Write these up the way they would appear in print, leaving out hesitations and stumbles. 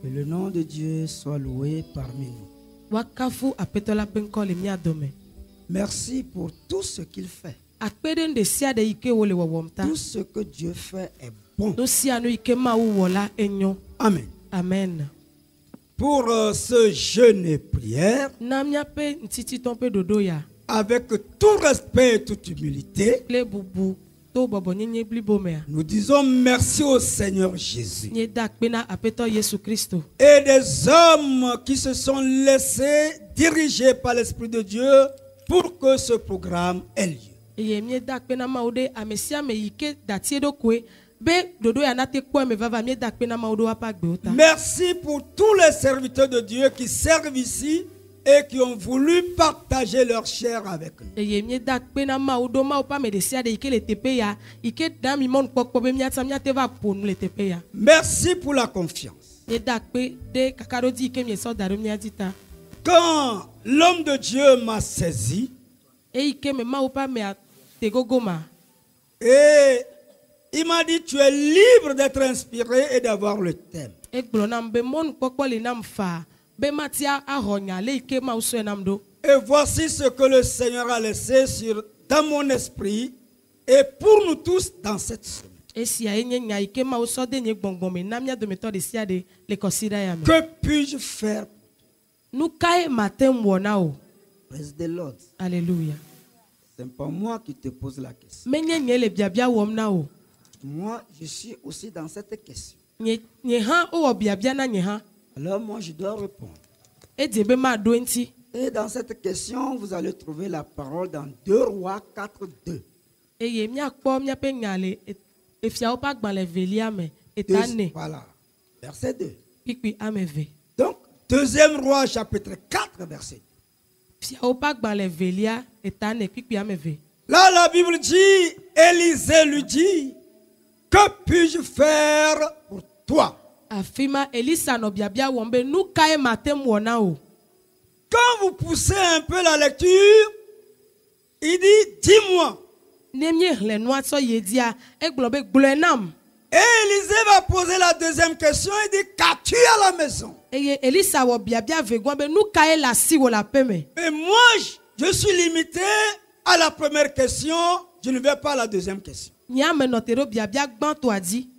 Que le nom de Dieu soit loué parmi nous. Wakafu apetola penko le miadome. Merci pour tout ce qu'il fait. Akpeden de sia de ike wole wawomta. Tout ce que Dieu fait est bon. No sia no ike ma wola enyo. Amen. Amen. Pour ce jeûne et prière, Namia pe ntiti tompe dodo ya. avec tout respect et toute humilité, Le bubu to bobo nyenye blibo mea. nous disons merci au Seigneur Jésus. Nye dakpena apeto Yesu Christo. Et des hommes qui se sont laissés diriger par l'Esprit de Dieu pour que ce programme ait lieu. Eye mie dakpena maude amesia me ike datie do kwe. Be dodo ya nate kwa me vava mie dakpena maudo apa gbeota. Merci pour tous les serviteurs de Dieu qui servent ici et qui ont voulu partager leur chair avec nous. Eye mie dakpena maudo ma opa me de sia de ike le tepe ya. Ike dami mon pokpo be miata miate va ponu le tepe ya. Merci pour la confiance. Nye dakpe de kakaro di ike mie so daro miadita. Quand l'homme de Dieu m'a saisi E ike me ma opa me a tegogoma. et il m'a dit, tu es libre d'être inspiré et d'avoir le thème. E glonam be mon pokpo le nam fa. Be matia ahonya le ike ma uso nam do. Et voici ce que le Seigneur a laissé dans mon esprit et pour nous tous dans cette semaine. E sia enye nya ike ma uso de nye gbongbome nam nya do meto de sia de le kosida ya me. Que puis-je faire? Nou kae matin wona o. Praise the Lord. Alléluia. C'est pas moi qui te pose la question. Menye nye le biabia wom na o. Moi, je suis aussi dans cette question. Nye ha o biabia na nye ha. Alors moi, je dois répondre. E debe ma do enti. Et dans cette question, vous allez trouver la parole dans 2 Rois 4:2. E ye mia kpo mia pe nyale e fia opa gban le velia me etane. Voilà. Verset 2. Pikpi ameve. Donc, 2e Roi chapitre 4, verset 2. Fia opa gban le velia etane pikpi ameve. Là, la Bible dit, Élisée lui dit, que puis-je faire pour toi? Afima Elisa no biabia wombe nou kae matin wona o. Quand vous poussez un peu la lecture, il dit, dis-moi. Nemye le noa so yedia e globe glenam. Et Élisée va poser la 2e question, il dit, qu'as-tu à la maison? Eye Elisa wo biabia vegwombe nou kae la si wo la peme. Mais moi, je suis limité à la première question, je ne vais pas à la 2e question. Nya me notero biabia gban to adi.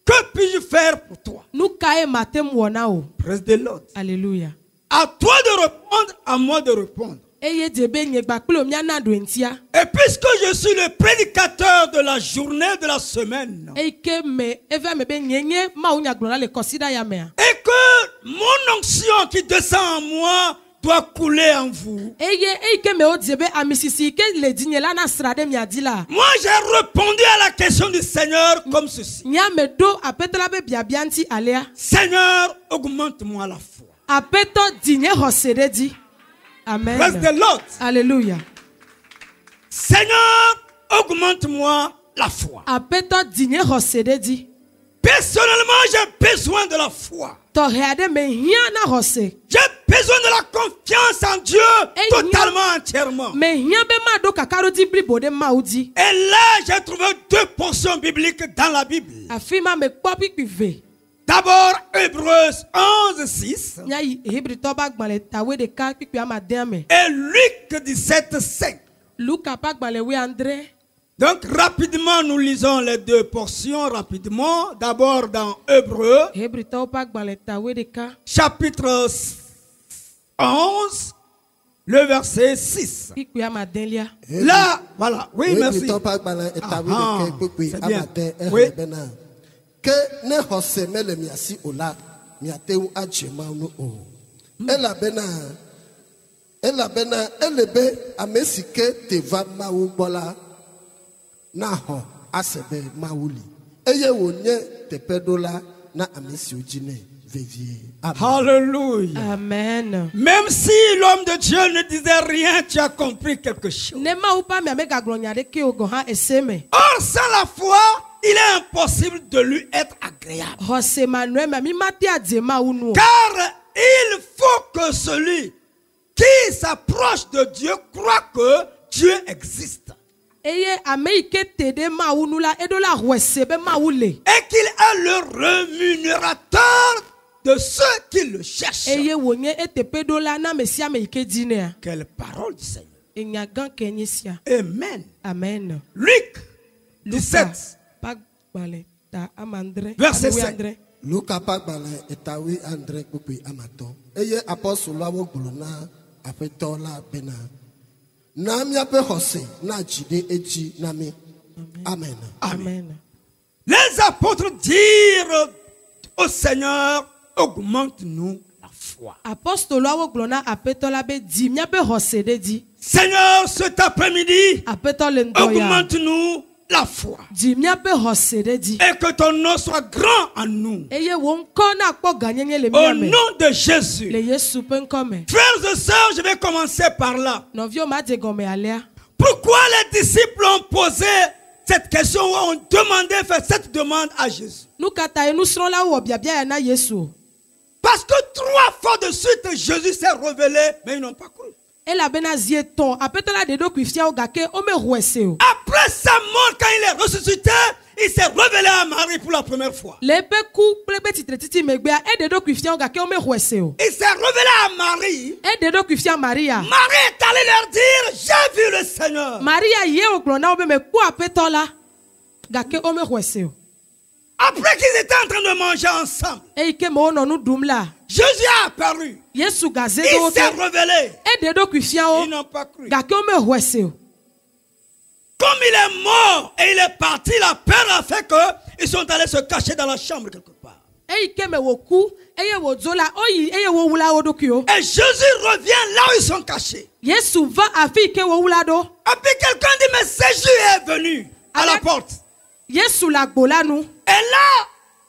Que puis-je faire pour toi? Nou kae matin wona o. Praise the Lord. Alléluia. À toi de répondre, à moi de répondre. Eye debe nye gba plo mia na do entia. Et puisque je suis le prédicateur de la journée, de la semaine, Eke me eva me be nyenye ma unya glora le kosida ya mea. et que mon onction qui descend en moi doit couler en vous, Eye eke me o debe amisisi ke le dinye la na srade mi adila. moi j'ai répondu à la question du Seigneur comme ceci. Nya me do apetela be biabianti alea. Seigneur, augmente-moi la foi. Apeto dinye hosede di. Amen. Praise the Lord. Alléluia. Seigneur, augmente-moi la foi. Apeto dinye hosede di. Personnellement, j'ai besoin de la foi. To reade me hia na hose. J'ai besoin de la confiance en Dieu totalement, entièrement. Me hia be ma do kakaro di blibo de maudi. Et là, j'ai trouvé 2 portions bibliques dans la Bible. Afima me kpopi pive. D'abord, Hébreux 11:6 Nya yi hebri to ba gban le tawe de ka pipi amaden me. et Luc 17:5. Luka pa gban le we André. Donc, rapidement, nous lisons les 2 portions, rapidement. D'abord, dans Hébreux, Hebri to pa gban le tawe de ka. chapitre 11, le verset 6. Pipi amaden lia. Là, voilà. Oui, merci. C'est bien. Oui. Que ne hose mele miasi ola miateu achema no o ela bena elebe amesike teva mawu bola na ho asebe mawuli eye wonye tepedola na amesi ojine vevie. Alléluia. Amen. Même si l'homme de Dieu ne disait rien, tu as compris quelque chose. Ne ma upa me amega glonyade ke ogoha eseme. Or, sans la foi, il est impossible de lui être agréable. Hose manuel ma mi mati adema unu. Car il faut que celui qui s'approche de Dieu croit que Dieu existe. Eye ameike tede ma unu la edola hwese be ma ule. Et qu'il est le rémunérateur de ceux qui le cherchent. eye wònye eteƒe ɖola na ame sia ame yi ke dinɛa. Quelle parole du Seigneur. Enya gã ke nye sia. Amen. Amen. Luc 17, Pagbalẽ ta amandre. Verset amewo 5. andre. Luka pagbale etawi andre kpukpi amatɔ. Eye apɔstoloawo gblɔ na aƒetɔ la bena, na míaƒe xɔse na dzi ɖe edzi na mí. Amen. Amen. Les apôtres dirent au Seigneur, augmente-nous la foi. Apostoloawo gblɔ na aƒetɔ la be di míaƒe xɔse ɖe dzi. Seigneur, cet après-midi, Aƒetɔ le ŋdɔ ya. augmente-nous la foi. Di míaƒe xɔse ɖe dzi. Et que ton nom soit grand en nous. Eye wò ŋkɔ na kpɔ gãnyenye le Au mía me. nom de Jésus. Le Yesu ƒe ŋkɔ me. Frères et sœurs, je vais commencer par là. Nɔviwo ma dze gɔme alea. Pourquoi les disciples ont posé cette question ou ont demandé, fait cette demande à Jésus? Nu ka ta ye nusrɔ̃lawo wɔ biabia ya na Yesu. Parce que 3 fois de suite, Jésus s'est révélé, mais ils n'ont pas cru. Elabena zi etɔ̃ aƒetɔ la ɖe ɖokui fia wo gake womexɔe se o. Après sa mort, quand il est ressuscité, il s'est révélé à Marie pour la première fois. Le eƒe ku kple eƒe tsitretiti megbea eɖe ɖokui fia wo gake womexɔe se o. Il s'est révélé à Marie. Eɖe ɖokui fia Maria. Marie est allée leur dire, j'ai vu le Seigneur. Maria ye wògblɔ na wo be mekpɔ aƒetɔ la gake womexɔe se o. Après qu'ils étaient en train de manger ensemble, Eyi ke me wonɔ nu ɖum la. Jésus est apparu. Yesu gaze ɖe Il wo s'est te. révélé. Eɖe ɖokui fia wo Ils n'ont pas cru. gake womexɔe se o. Comme il est mort et il est parti, la peur a fait qu'ils sont allés se cacher dans la chambre quelque part. Eyi ke me wòku eye wòdzo la oyi eye wowu la wo ɖokuiwo. Et Jésus revient là où ils sont cachés. Yesu va afi yi ke wowu la ɖo. Et puis quelqu'un dit, mais Jésus est venu à la porte. Yesu le agbo la nu. Et là,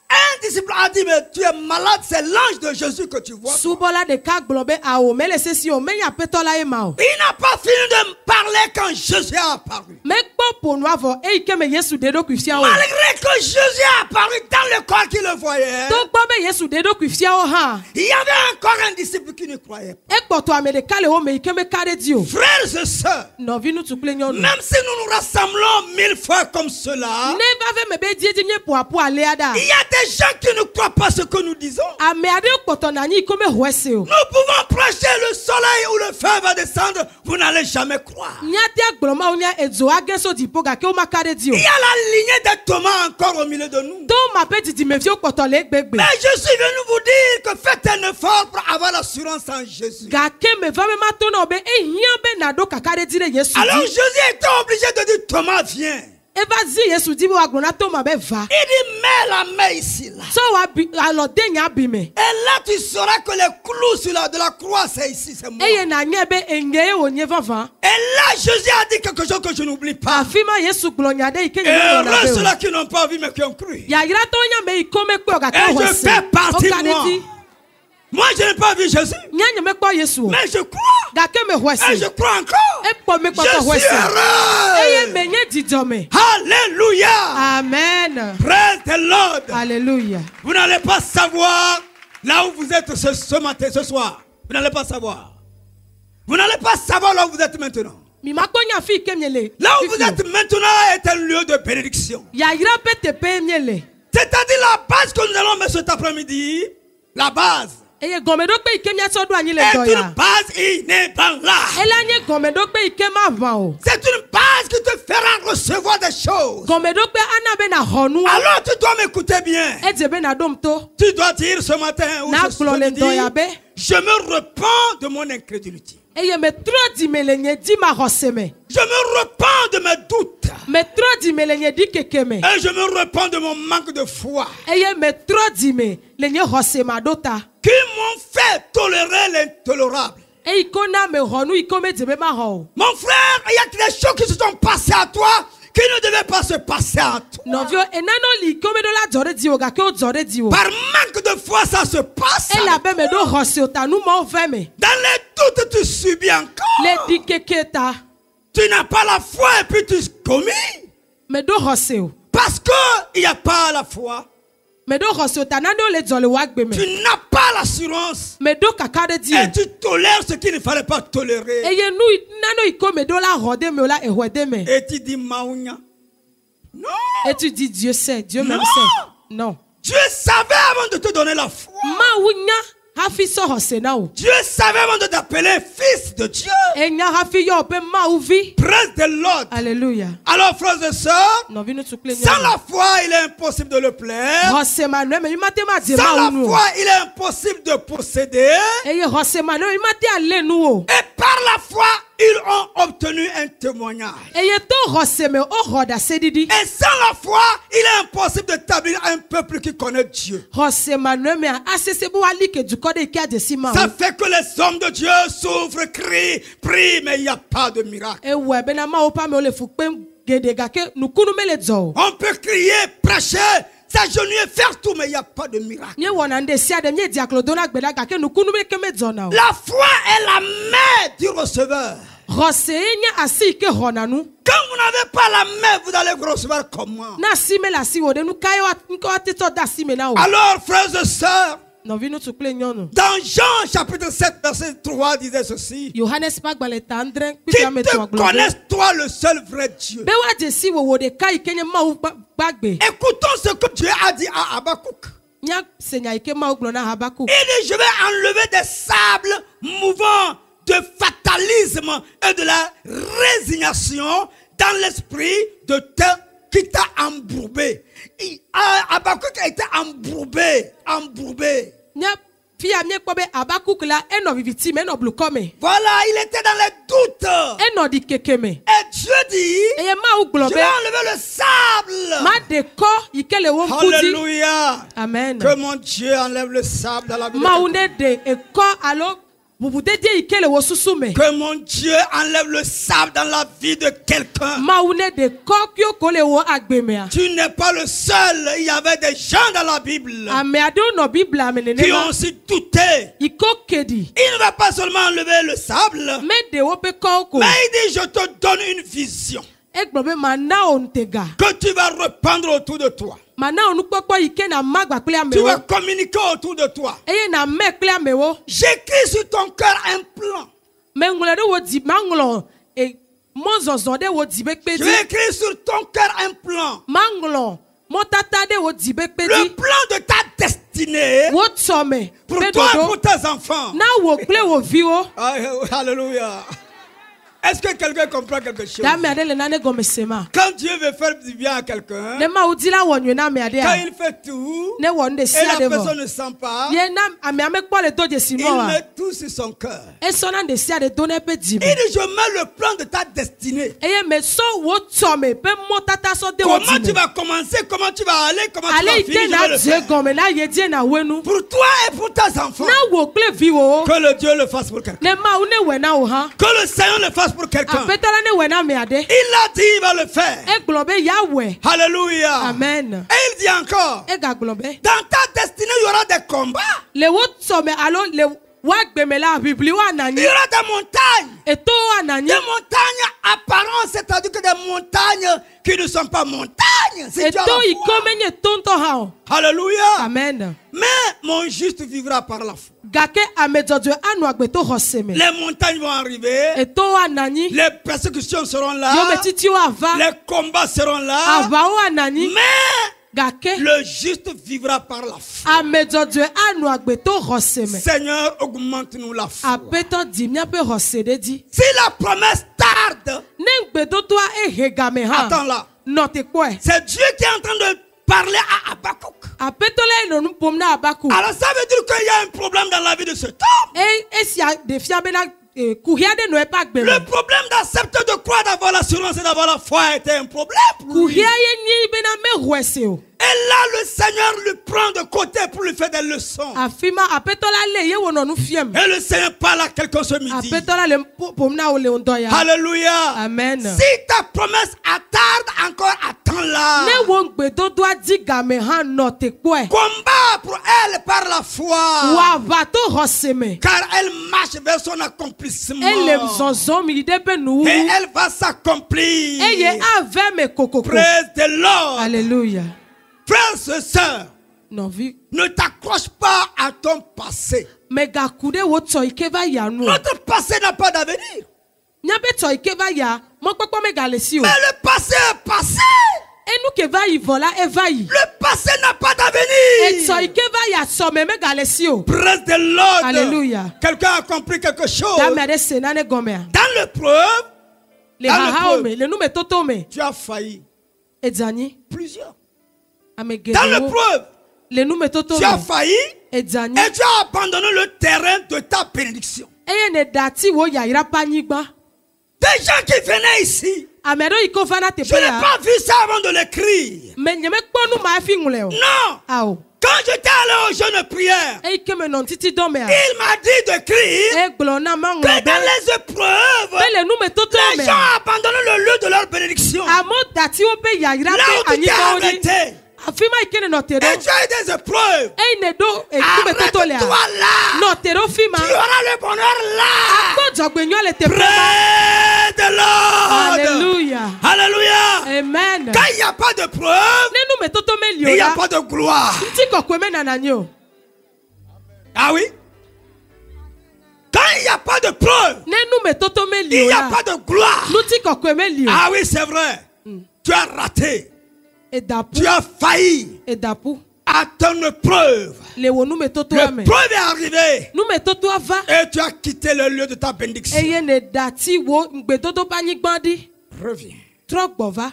un disciple a dit, mais tu es malade, c'est l'ange de Jésus que tu vois. Subɔla ɖeka gblɔ be awo mele sesi o menye aƒetɔ la ye ma o. Il n'a pas fini de parler quand Jésus est apparu. Mekpɔ ƒonu avɔ eyi ke me Yesu ɖe ɖokui fia wo. Malgré que Jésus est apparu dans le corps qui le voyait, Togbɔ be Yesu ɖe ɖokui fia wo hã. il y avait encore un disciple qui ne croyait pas. Ekpɔtɔ ame ɖeka le wo me yi ke meka ɖe dzi o. Frères et sœurs, Nɔvi ŋutsu kple nyɔnu. même si nous nous rassemblons 1000 fois comme cela, Ne va ve me be diedi nye ƒoaƒo alea ɖa. il y a des gens qui ne croient pas ce que nous disons. Ame aɖewo kpɔtɔ na anyi yi ke mexɔe se o. Nous pouvons prêcher le soleil ou le feu va descendre, vous n'allez jamais croire. Míatea gblɔ mawo nya edzo age so dziƒo gake womaka ɖe dzi o. Il y a la lignée des Thomas encore au milieu de nous. Toma ƒe dzidzimeviwo kpɔtɔ le egbegbe. Mais je suis venu vous dire que faites un effort pour avoir l'assurance en Jésus. Gake me va me ma to na wo be ehia be naɖo kaka ɖe dzi ɖe Yesu Alors dzi. Jésus était obligé de dire, Thomas, viens. Eva zi Yesu dzi be woagblɔ na Toma be va. Il dit, mets la main ici, là. Sɔ woabi alɔ de nya abi me. Et là, tu sauras que les clous sur de la croix, c'est ici, c'est moi. Eye nanye be enye ye wònye vavã. Et là, Jésus a dit quelque chose que je n'oublie pas. Afi ma Yesu gblɔ nya ɖe yi ke Et nye wɔna heureux be o. ceux-là qui n'ont pas vu mais qui ont cru. Yayratɔwo nya me yi ke mekpɔ o gake Et wòxɔe je se. fais partie, Woka ɖe moi. dzi. Moi, je n'ai pas vu Jésus, Nya nye mekpɔ Yesu o. mais je crois. Gake me xɔe Et je se. crois encore. Ekpɔ me kpɔtɔ Je xɔe suis se. Eye heureux. me nye dzidzɔme. Alléluia. Amen. Praise the Lord. Alléluia. Vous n'allez pas savoir là où vous êtes ce matin, ce soir. Vous n'allez pas savoir. Vous n'allez pas savoir là où vous êtes maintenant. Mi makpɔ nya fi yi ke mie le. Là où vous êtes maintenant est un lieu de bénédiction. Yayra ƒe teƒe mie le. C'est-à-dire la base que nous allons mettre cet après-midi, la base, Eye gɔmeɖokpe yi ke miatsɔ ɖo anyi le est dɔ une ya. base inébranlable. Ela nye gɔmeɖokpe yi ke maʋã o. C'est une base qui te fera recevoir des choses. Gɔmeɖokpe ana be naxɔ nu. Alors tu dois m'écouter bien. Edze be naɖom to. Tu dois dire ce matin ou ce Nakplɔ le midi, dɔ ya be. je me repens de mon incrédulité. Eye metrɔ dzime le nye di maxɔse me. Je me repens de mes doutes. Metrɔ dzime le nye di keke me. Et je me repens de mon manque de foi. Eye metrɔ dzime le nye xɔse maɖo ta. Qui m'ont fait tolérer l'intolérable. Eyi ko na mexɔ nu yi ke medze be maxɔ o. Mon frère, il y a des choses qui se sont passées à toi qui ne devaient pas se passer à toi. Nɔviwo enano li ke meɖo la dzɔ ɖe dzi o gake wodzɔ ɖe dzi o. Par manque de foi, ça se passe. Elabe meɖo xɔse o ta nu mawo vɛ me. Dans les doutes, tu subis encore. Le di keke ta. Tu n'as pas la foi et puis tu commis. Meɖo xɔse o. Parce qu'il n'y a pas la foi. Meɖo xɔse o ta nanewo le dzɔ le wo agbe me. Tu n'as pas l'assurance. Meɖo kaka ɖe dzi Et o. tu tolères ce qu'il ne fallait pas tolérer. Eye nane yi ko meɖo la xɔ de me o la exɔe de me. Et tu dis Maounia. Non. Et tu dis Dieu sait, Dieu même Non. sait. Non. Dieu savait avant de te donner la foi. mawu nya hafi so hose na o Dieu savait avant de t'appeler fils de Dieu. enya hafi yo pe mawu vi. Praise the Lord. Alléluia. Alors, frères et sœurs, No vinu tukle sans la foi, il est impossible de le plaire. hose ma no me mate ma de Sans la mawu nu. foi, il est impossible de posséder. Eye hose ma no mate ale nu o. Et par la foi, ils ont obtenu un témoignage. Eye to hose me o hoda sedidi. Et sans la foi, il est impossible d'établir un peuple qui connaît Dieu. Hose ma no me asese bo ali ke du kode ki ade si ma. Ça fait que les hommes de Dieu souffrent, crient, prient, mais il n'y a pas de miracle. E we be na ma o pa me o le fu pe gedega ke nukunu me le dzo. On peut crier, prêcher, s'agenouiller, faire tout, mais il n'y a pas de miracle. Nye wona nde si ade nye diaklo dona gbeda ga ke nukunu me ke me dzo na o. La foi est la main du receveur. Hose nya asi ke hona nu. Quand vous n'avez pas la main, vous allez recevoir comment? Na si me la si o de nu kayo nko ateto da si me na o. Alors, frères et sœurs, No vinu tukle nyono. dans Jean chapitre 7, verset 3, disait ceci. Johannes pa gbale tandre Qui pika me te to aglo. connaisse, toi, le seul vrai Dieu. Be wa je si wo de kai kenye ma u bagbe. Écoutons ce que Dieu a dit à Habakkuk. Nya senya ike ma u glo na Habakkuk. Il dit, je vais enlever des sables mouvants de fatalisme et de la résignation dans l'esprit de tel qui t'a embourbé. Habakkuk a été embourbé. Nya fia mie kpo be Habakkuk la eno viviti me no blu come. Voilà, il était dans les doutes. Eno di kekeme. Et Dieu dit, Eye ma u glo je be vais enlever le sable. ma de ko ike le wo kudi. Alléluia. Amen. Que mon Dieu enlève le sable dans la vie de Ma quelqu'un. une de e ko alo bubu de die ike le wo susume. Que mon Dieu enlève le sable dans la vie de quelqu'un. Ma une de ko kyo ko le wo agbemea. Tu n'es pas le seul. Il y avait des gens dans la Bible Ame ade no Bible amenene qui na. ont aussi douté. Iko kedi. Il ne va pas seulement enlever le sable, Me de wo pe ko ko. mais il dit, je te donne une vision E gbo be ma na on tega. que tu vas répandre autour de toi. Ma na onu popo ike na magba kle Tu vas amewo. communiquer autour de toi. Eye na me kle amewo. J'écris sur ton cœur un plan. Me ngule de wo di manglo e mozozo de wo di be Je pedi. vais écrire sur ton cœur un plan. Manglo mo tata de wo di be Le pedi. plan de ta destinée Wo tsome. pour Pe toi et dodo. pour tes enfants. Na wo kle wo vi wo. Alléluia. Est-ce que quelqu'un comprend quelque chose? Da me ade le na ne go mesema. Quand Dieu veut faire du bien à quelqu'un, Ne ma udi la wonwe na me ade quand a. il fait tout, Ne won de si et la ade vo. personne ne sent pas, Ye na ame ame kpo le do de si il mo wa. met tout sur son cœur. E so na de si ade do ne pe di Il me. dit, je mets le plan de ta destinée. Eye me so wo tsome pe mo tata so de wo Comment di tu me. vas commencer, comment tu vas aller, comment tu vas Ale finir, ite je vais na le die faire. gome na ye die na wenu. Pour toi et pour tes enfants. Na wo kle vi wo. Que le Dieu le fasse pour quelqu'un. Ne ma une we na o ha. Que le Seigneur le fasse pour quelqu'un. Apetala ne we na me ade. Il a dit, il va le faire. E globe ya we. Alléluia. Amen. Et il dit encore, E ga globe. dans ta destinée, il y aura des combats. Le wo tsome alo le wa gbeme la bibli wa Il nani. y aura des montagnes. E to wa nani. Des montagnes apparentes, c'est-à-dire que des montagnes qui ne sont pas montagnes. Si E tu as to la foi. ikomenye tonto ha o. Alléluia. Amen. Mais mon juste vivra par la foi. Gake amedodo anu agbeto hoseme. Les montagnes vont arriver. E to wa nani. Les persécutions seront là. Yo metiti wa va. Les combats seront là. Ava wa nani. Mais Gake le juste vivra par la foi. amedodo anu agbeto hoseme. Seigneur, augmente-nous la foi. Apeto di mi ape hosede di. Si la promesse tarde, Ne gbedo to e hegame ha. attends là. Note kwe. C'est Dieu qui est en train de parler à Habakkuk. Apeto le no pom na abaku. Alors ça veut dire qu'il y a un problème dans la vie de cet homme. E si a de fia be na kuhia de no e pa gbeme. Le problème d'accepter de croire, d'avoir l'assurance et d'avoir la foi était un problème pour lui. Kuhia ye ni be na me huese o. Et là, le Seigneur lui prend de côté pour lui faire des leçons. Afima apeto la le ye wono nu fiem. Et le Seigneur parle à quelqu'un ce midi. Apeto la le pom na o le ondoya. Alléluia. Amen. Si ta promesse attarde encore, attends-la. Ne wo gbedo do adi game ha note kwe. Combat pour elle par la foi. Wa va to hoseme. Car elle marche vers son accomplissement. Ele zonzon mi de be nu. Et elle va s'accomplir. Eye ave me kokoko. Praise the Lord. Alléluia. Frères et sœurs, Non vi. ne t'accroche pas à ton passé. Me ga kude wo to ike va ya nu. Notre passé n'a pas d'avenir. Nya be to ike va ya. Mo popo me ga le si o. Mais le passé est passé. Enu ke va y vola et va y. Le passé n'a pas d'avenir. Et so ike va y asome me galesio. Praise the Lord. Alléluia. Quelqu'un a compris quelque chose. Da me de senane gomea. Dans l'épreuve, Le Dans hahao le me, le nume toto me. tu as failli. Edzani. Plusieurs. Ame Dans gero. l'épreuve, Le nume toto tu as me. failli Edzani. et tu as abandonné le terrain de ta bénédiction. Eye ne dati wo ya ira panyigba. Des gens qui venaient ici, Amero iko vana te je n'ai ya. pas vu ça avant de l'écrire. Me nyeme kponu ma fi ngule o. Non. Ao. Quand j'étais allé au jeûne de prière, E ike me non titi do me a. il m'a dit d'écrire E glona ma que ngule. dans les épreuves, Be le nume toto les me. gens ont abandonné le lieu de leur bénédiction. Amo dati wo be ya ira Là où pe tu t'es anyigba odi. arrêté, Afima ike ne no te do. et tu as eu des épreuves, E ne do e nume toto le a. arrête-toi là. No te do fima. Tu auras le bonheur là. Ko jogbenyo le te prema. Praise the Lord. Alléluia. Alléluia. Amen. Quand il n'y a pas de preuve, Ne nume toto me il n'y a liola. pas de gloire. Nti kokwe me nananyo. Ah oui? Quand il n'y a pas de preuve, Ne nume toto me il n'y a liola. pas de gloire. Nuti kokwe me lio. Ah oui, c'est vrai. Tu as raté. Edapu. Tu as failli Edapu. à ton épreuve. Le wo nume toto ame. L'épreuve est arrivée Nume toto ava. et tu as quitté le lieu de ta bénédiction. Eye ne dati wo ngbe toto panyigba di. Reviens, Trogbova.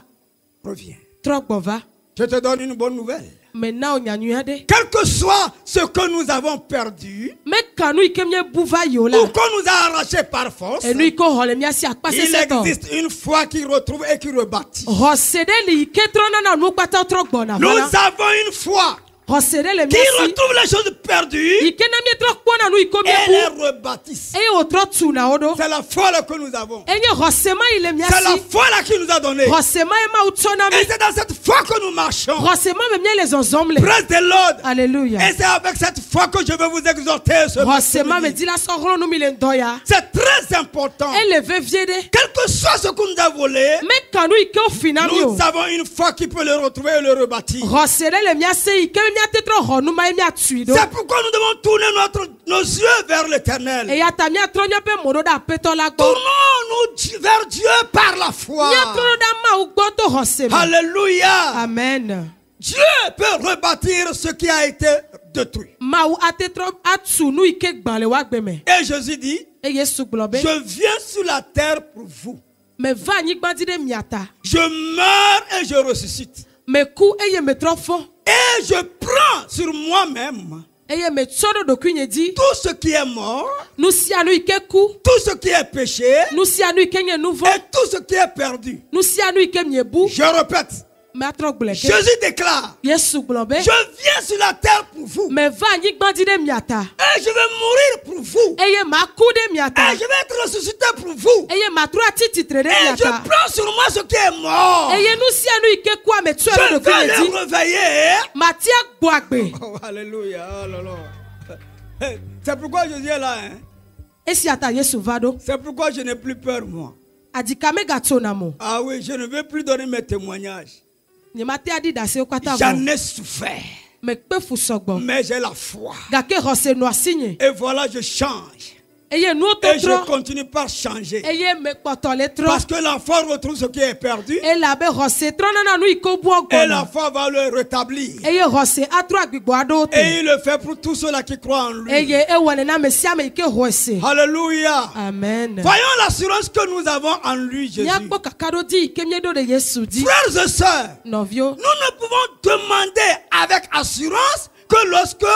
reviens. Trogbova. Je te donne une bonne nouvelle. Maintenant onyanyu ade. Quel que soit ce que nous avons perdu Me kanu ikemye buva yola. ou qu'on nous a arraché par force, Enu iko hole miasi akpase il seto. existe une foi qui retrouve et qui rebâtit. Hosede li ike trona na nu kpata trogbona. Nous Voilà. avons une foi Hosede le qui miasi. retrouve les choses perdues Ike na mi trokpona nu iko et les mebu. rebâtissent. Eye o tro tuna odo. C'est la foi là que nous avons. Enye hosema ile C'est la miasi. foi là qui nous a donné. Hosema ema utona mi. Et c'est dans cette foi que nous marchons. Hosema me mie les enzomble. Praise the Lord. Alléluia. Et c'est avec cette foi que je veux vous exhorter ce Hosema me midi. dit la soro nu mi le ndoya. C'est très important. Elle veut viede. Quel que soit ce que nous avons volé, Me kanu ike o finamio. nous avons une foi qui peut le retrouver et le rebâtir. Hosede le miasi ike mi tetro honu ma mi atuido. C'est pourquoi nous devons tourner nos yeux vers l'éternel. Eya ta mi atronyo pe modo da peto la gbo. Tournons-nous vers Dieu par la foi. Mi atrono da ma ugbo to hosema. Alléluia. Amen. Dieu peut rebâtir ce qui a été détruit. Ma u atetro atu nu ike gbale wa gbeme. Et Jésus dit, E Yesu gbobe. je viens sur la terre pour vous. Me va anyigba di de miata. Je meurs et je ressuscite. Me ku eye me trofo. Et je prends sur moi-même Eye me tsodo do kunye di. tout ce qui est mort, Nu si anu ike ku. tout ce qui est péché Nu si anu ike nye nouveau. et tout ce qui est perdu. Nu si anu ike miebu. Je répète, Me atro gbleke. Jésus déclare, Yesu gbobe. je viens sur la terre pour vous. Me va anyigba di de miata. Et je vais mourir pour vous. Eye ma ku de miata. Et je vais être ressuscité pour vous. Eye ma tro atititre de Et je miata. prends sur moi ce qui est mort. Eye nu si anu ike ku ame tso Je do vais kunye les di. réveiller. Matia gboagbe. Oh, alléluia. Oh là là. C'est pourquoi Jésus est là. Hein? Esi ata Yesu vado. C'est pourquoi je n'ai plus peur, moi. Adikame gatonamo. Ah oui, je ne vais plus donner mes témoignages. Ni mate adi dase o kwata J'en vo. ai souffert. Me pe fu sogbo. Mais j'ai la foi. Gake hose no asinye. Et voilà, je change. Eye nu Et je ototro. continue par changer. Eye me kpotole tro. Parce que la foi retrouve ce qui est perdu. E la be hose tro nana nu iko bu Et la ogbono. foi va le rétablir. Eye hose atro agbigbo ado te. Et il le fait pour tous ceux-là qui croient en lui. Eye e wone na mesia me ike hose. Alléluia. Amen. Voyons l'assurance que nous avons en lui, Jésus. Nyakpo kakado di ike miedo de Yesu di. Frères et sœurs, Novio. nous ne pouvons demander avec assurance que lorsque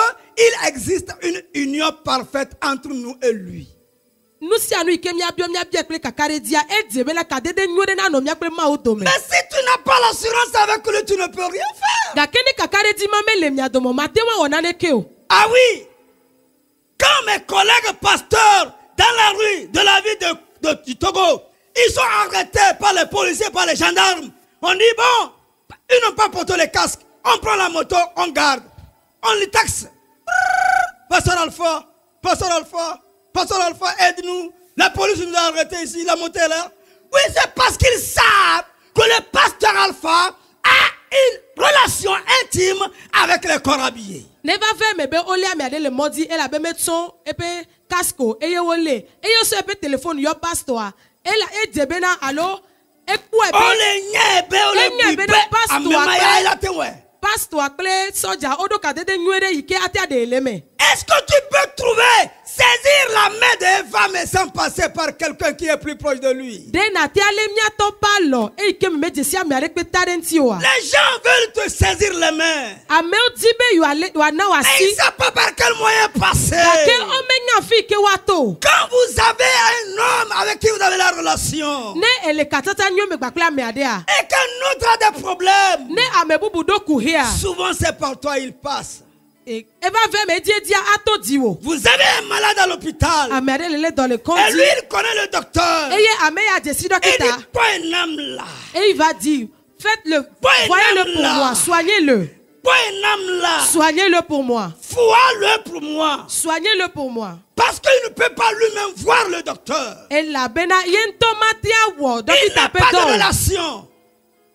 il existe une union parfaite entre nous et lui. Nu si anu ike miabio miabia kple kakare dia e debe la kadede nyode na no miakple ma odome. Mais si tu n'as pas l'assurance avec lui, tu ne peux rien faire. Gake ne kakare di mame le miadomo matewa onane ke o. Ah oui, quand mes collègues pasteurs dans la rue de la ville du Togo, ils sont arrêtés par les policiers, par les gendarmes. On dit, bon, ils n'ont pas porté les casques. On prend la moto, on garde. On les taxe. Pasteur Alpha, Pasteur Alpha, Pasteur Alpha, aide-nous. La police nous a arrêtés ici, la moto est là. Oui, c'est parce qu'ils savent que le pasteur Alpha a une relation intime avec les corps habillés. Ne va faire me be ole ami ade le modi e la be metson e pe casco e ye wole e yo so e pe téléphone yo pastor e la e debe na allo e ku e On les nièbe, on les Enye bibe, be na pastor amema ya ouais. Pasteur kple soja odo kadede nyuere yike atia de eleme. Est-ce que tu peux trouver, saisir la main de femme sans passer par quelqu'un qui est plus proche de lui? De na tia le mia to palo e yike me jesia mi are pe tarenti wa. Les gens veulent te saisir les mains. Ame o dibe yu ale wa na wa Mais ils ne si. savent pas par quel moyen passer. Kake o menya fi ke wato. Quand vous avez un homme avec qui vous avez la relation Ne ele katata nyo me gbakla me adea. et qu'un autre a des problèmes, Ne ame bubu do kuhia. souvent c'est par toi il passe. Eva ve me die dia ato diwo. Vous avez un malade à l'hôpital Ame ade lele dans le et compte. lui il connaît le docteur. Eye ame ya jesi Il dokita. dit, pas un homme là, Et il va dire, faites-le, Pas un voyez-le homme pour là. moi, soignez-le. pas un homme là, Soignez-le pour moi. vois-le pour moi. Soignez-le pour moi. Parce qu'il ne peut pas lui-même voir le docteur. Et la bena yen tomate awo Il dokita n'a pas de pedon. relation.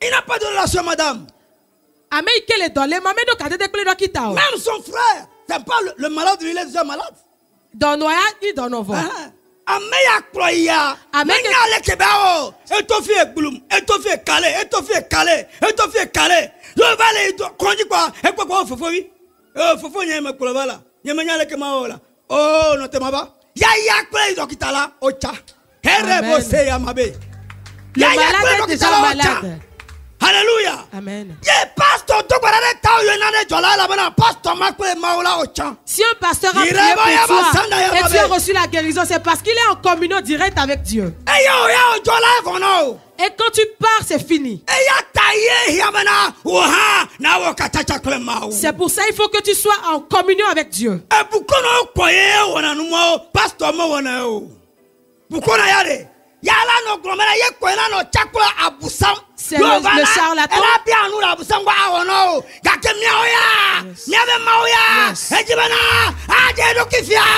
Il n'a pas de relation, madame. Ame ikele dole mame do kadede kle dokita o. Même son frère, c'est pas le malade, lui, il est déjà malade. Donoya ni donovo. Ameya kroya, Amen. menya le kebao, etofi egbulum, etofi ekale, etofi ekale, etofi ekale. Je vais aller konji kwa, ekwa kwa fofo wi. Fofo nyeme kulabala, nyeme nyale kemao la. Oh, no te maba. Ya kwe dokitala ocha. Here Amen. bose ya mabe. Le malade est déjà malade. Alléluia. Amen. Ye pasteur to barare tao yo nane jola la bana pasteur makwe maola ocha. Si un pasteur a Il prié reba pour ya toi basanda ya et tu as mabe. reçu la guérison, c'est parce qu'il est en communion directe avec Dieu. Eyo jola vono. Et quand tu pars, c'est fini. C'est pour ça qu'il faut que tu sois en communion avec Dieu. C'est le charlatan.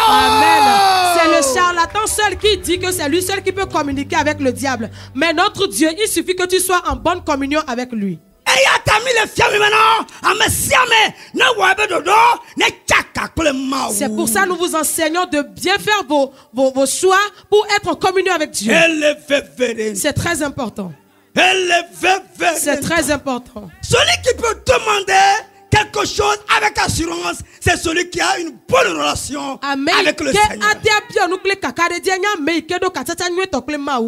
Amen. C'est le charlatan seul qui dit que c'est lui seul qui peut communiquer avec le diable. Mais notre Dieu, il suffit que tu sois en bonne communion avec lui. C'est pour ça que nous vous enseignons de bien faire vos choix pour être en communion avec Dieu. C'est très important. C'est très important. Celui qui peut demander quelque chose avec assurance, c'est celui qui a une bonne relation avec le Seigneur.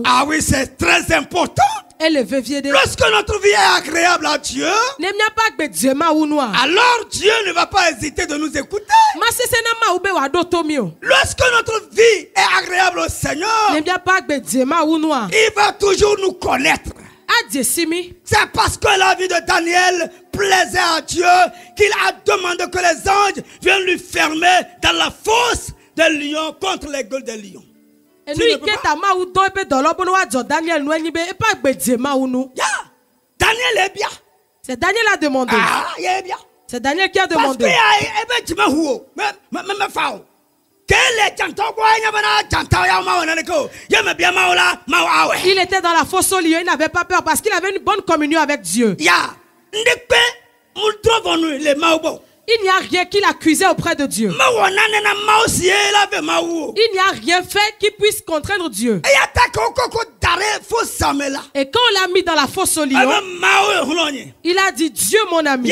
Ah oui, c'est très important. Lorsque notre vie est agréable à Dieu, alors Dieu ne va pas hésiter de nous écouter. Lorsque notre vie est agréable au Seigneur, il va toujours nous connaître. C'est parce que la vie de Daniel plaisait à Dieu qu'il a demandé que les anges viennent lui fermer dans la fosse des lions contre les gueules des lions. Daniel est bien. C'est Daniel a demandé. Ah, il est bien. C'est Daniel qui a demandé. Il était dans la fosse aux lions, il n'avait pas peur parce qu'il avait une bonne communion avec Dieu. Il n'y a rien qu'il accusait auprès de Dieu. Il n'y a rien fait qui puisse contraindre Dieu. Et quand on l'a mis dans la fosse aux lions, il a dit, Dieu mon ami,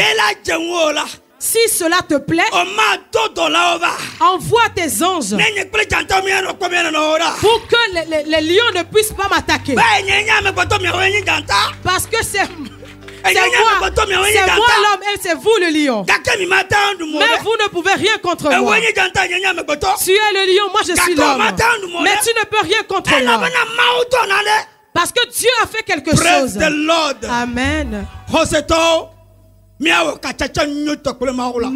si cela te plaît, envoie tes anges pour que les lions ne puissent pas m'attaquer. Parce que c'est moi l'homme et c'est vous le lion. Mais vous ne pouvez rien contre moi. Tu es le lion, moi je suis l'homme. Mais tu ne peux rien contre moi. Parce que Dieu a fait quelque chose. Amen. Nous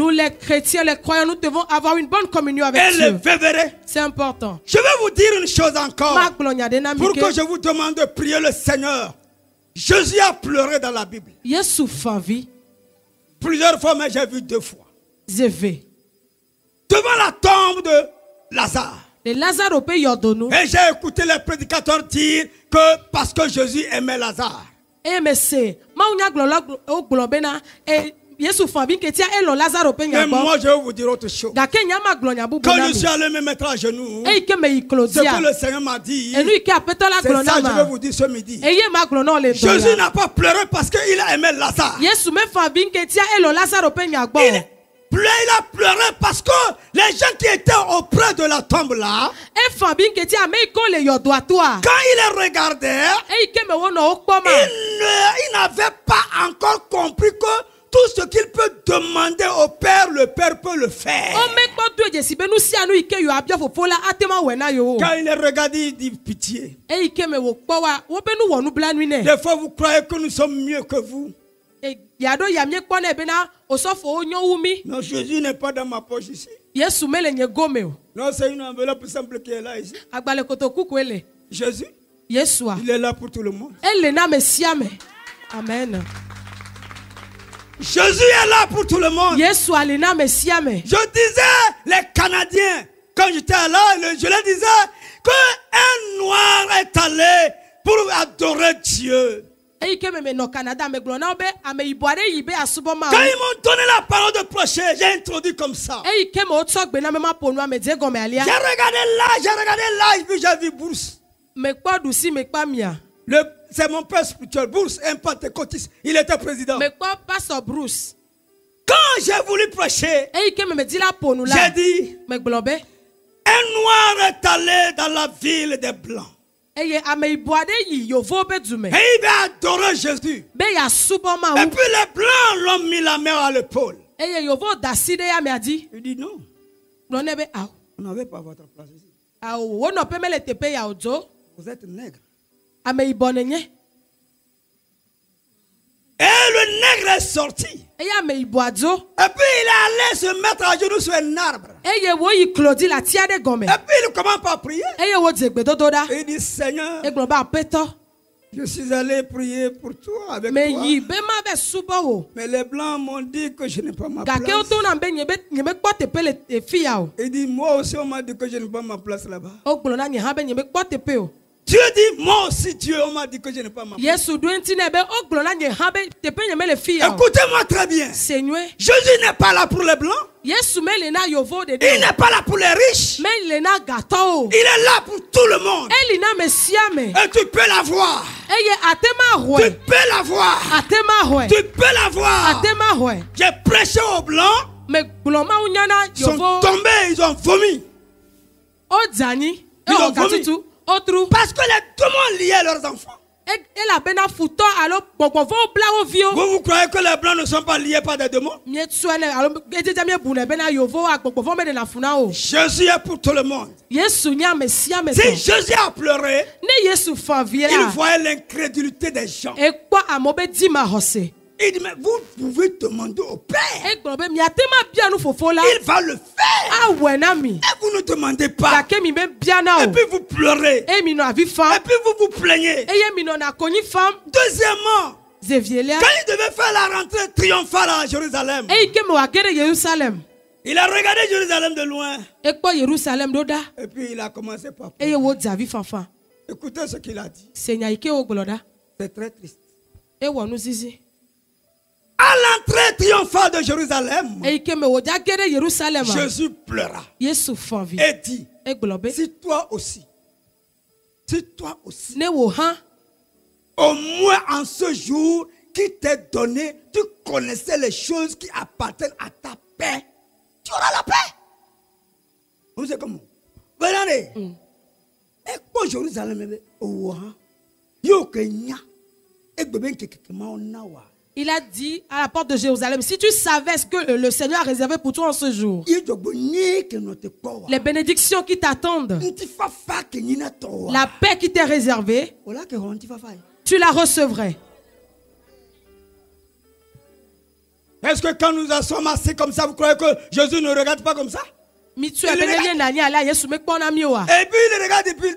les chrétiens, les croyants, nous devons avoir une bonne communion avec Dieu. C'est important. Je vais vous dire une chose encore. Pour que je vous demande de prier le Seigneur. Jésus a pleuré dans la Bible. Plusieurs fois, mais j'ai vu 2 fois. Devant la tombe de Lazare. Et j'ai écouté les prédicateurs dire que parce que Jésus aimait Lazare. Mais moi, je vais vous dire autre chose. Quand je suis allé me mettre à genoux, ce que le Seigneur m'a dit, c'est ça que je vais vous dire ce midi. Jésus n'a pas pleuré parce qu'il a aimé Lazare. Il a pleuré parce que les gens qui étaient auprès de la tombe là, quand il les regardait, il n'avait pas encore compris que tout ce qu'il peut demander au Père, le Père peut le faire. Quand il les regarde, il dit pitié. Des fois, vous croyez que nous sommes mieux que vous. Non, Jésus n'est pas dans ma poche ici. Non, c'est une enveloppe simple qui est là ici. Jésus, il est là pour tout le monde. Amen. Jésus est là pour tout le monde. Je disais, les Canadiens, quand j'étais là, je leur disais qu'un noir est allé pour adorer Dieu. Quand ils m'ont donné la parole de prêcher, j'ai introduit comme ça. J'ai regardé là, et puis j'ai vu Bourse. C'est mon père spirituel, Bourse, un pentecôtiste. Il était président. Quand j'ai voulu prêcher, j'ai dit, un noir est allé dans la ville des Blancs. Et il va adorer Jésus. Et puis les Blancs l'ont mis la main à l'épaule. Il dit non. On n'avait pas votre place ici. Vous êtes nègre. Et le nègre est sorti. Et puis il est allé se mettre à genoux sur un arbre. Et puis il commence par prier. Il dit Seigneur, je suis allé prier pour toi avec toi. Mais les Blancs m'ont dit que je n'ai pas ma place. Il dit moi aussi on m'a dit que je n'ai pas ma place là-bas. Dieu dit, moi aussi Dieu, on m'a dit que je n'ai pas ma place. Écoutez-moi très bien. Jésus n'est pas là pour les Blancs. Il n'est pas là pour les riches. Il est là pour tout le monde. Et tu peux la voir. Tu peux la voir. Tu peux la voir. J'ai prêché aux Blancs. Ils sont tombés, ils ont vomi. Ils ont vomi. Parce que les démons liaient leurs enfants. Vous croyez que les Blancs ne sont pas liés par des démons? Jésus est pour tout le monde. Si Jésus a pleuré, il voyait l'incrédulité des gens. Il dit, mais vous pouvez demander au Père. Il va le faire. Et vous ne demandez pas. Et puis vous pleurez. Et puis vous vous plaignez. Deuxièmement, quand il devait faire la rentrée triomphale à Jérusalem, il a regardé Jérusalem de loin. Et puis il a commencé par pleurer. Écoutez ce qu'il a dit. C'est très triste. À l'entrée triomphale de Jérusalem, Jésus pleura et dit, si toi aussi, au moins en ce jour qui t'est donné, tu connaissais les choses qui appartiennent à ta paix, tu auras la paix. Vous savez comment? Regardez. Et pour Jérusalem, il a dit à la porte de Jérusalem, si tu savais ce que le Seigneur a réservé pour toi en ce jour, les bénédictions qui t'attendent, la paix qui t'est réservée, tu la recevrais. Est-ce que quand nous sommes assis comme ça, vous croyez que Jésus ne regarde pas comme ça? Et puis il regarde et puis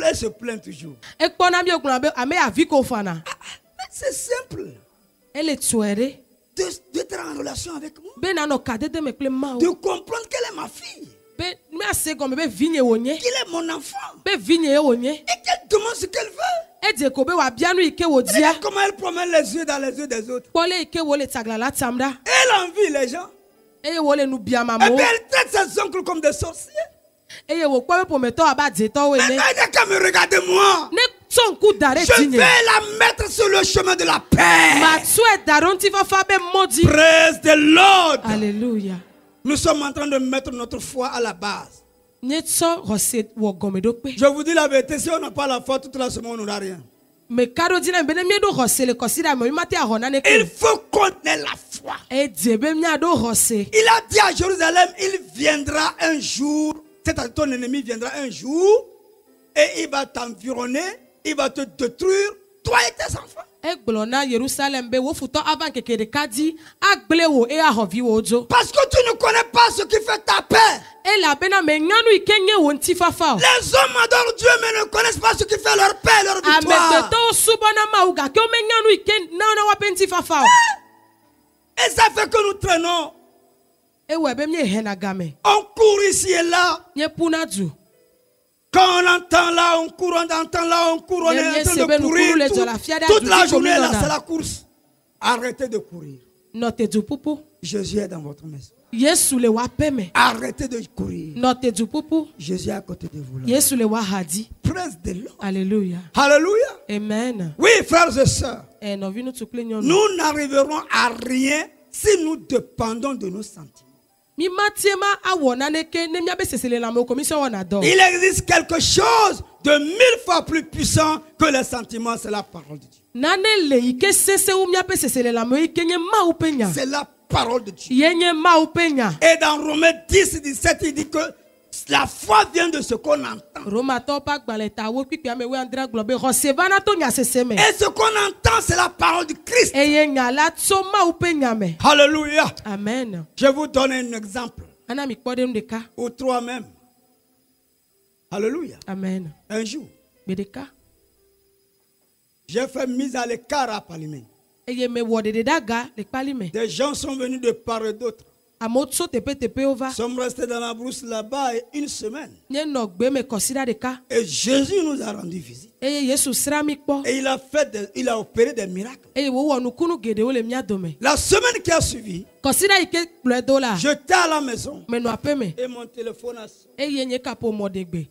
elle se plaint toujours. C'est simple. D'être en relation avec moi. De comprendre qu'elle est ma fille. Qu'il est mon enfant. Et qu'elle demande ce qu'elle veut. Regarde comment elle promène les yeux dans les yeux des autres. Elle envie les gens. Et puis elle traite ses oncles comme des sorciers. Mais elle n'a qu'à me regarder moi. Je vais la mettre sur le chemin de la paix. Praise the Lord. Alléluia. Nous sommes en train de mettre notre foi à la base. Je vous dis la vérité, si on n'a pas la foi toute la semaine, on n'aura rien. Il faut qu'on ait la foi. Il a dit à Jérusalem, il viendra un jour, c'est-à-dire ton ennemi viendra un jour et il va t'environner, il va te détruire, toi et tes enfants. Parce que tu ne connais pas ce qui fait ta paix. Les hommes adorent Dieu mais ne connaissent pas ce qui fait leur paix, leur victoire. Et ça fait que nous traînons. On court ici et là. Quand on entend là, on court, on entend là, on court, on est en train de courir. Toute la journée là, c'est la course. Arrêtez de courir. Jésus est dans votre maison. Arrêtez de courir. Jésus est à côté de vous là. Praise the Lord. Alléluia. Alléluia. Amen. Oui, frères et sœurs. Nous n'arriverons à rien si nous dépendons de nos sentiments. Il existe quelque chose de 1000 fois plus puissant que les sentiments, c'est la parole de Dieu. C'est la parole de Dieu. Et dans Romains 10, 17, il dit que la foi vient de ce qu'on entend. Et ce qu'on entend, c'est la parole du Christ. Alléluia. Amen. Je vous donne un exemple. Ou trois même. Alléluia. Amen. Un jour, j'ai fait mise à l'écart à Palimé. Des gens sont venus de part et d'autre. Nous sommes restés dans la brousse là-bas une semaine. Et Jésus nous a rendu visite. Et il a opéré des miracles. La semaine qui a suivi, j'étais à la maison et mon téléphone a sonné.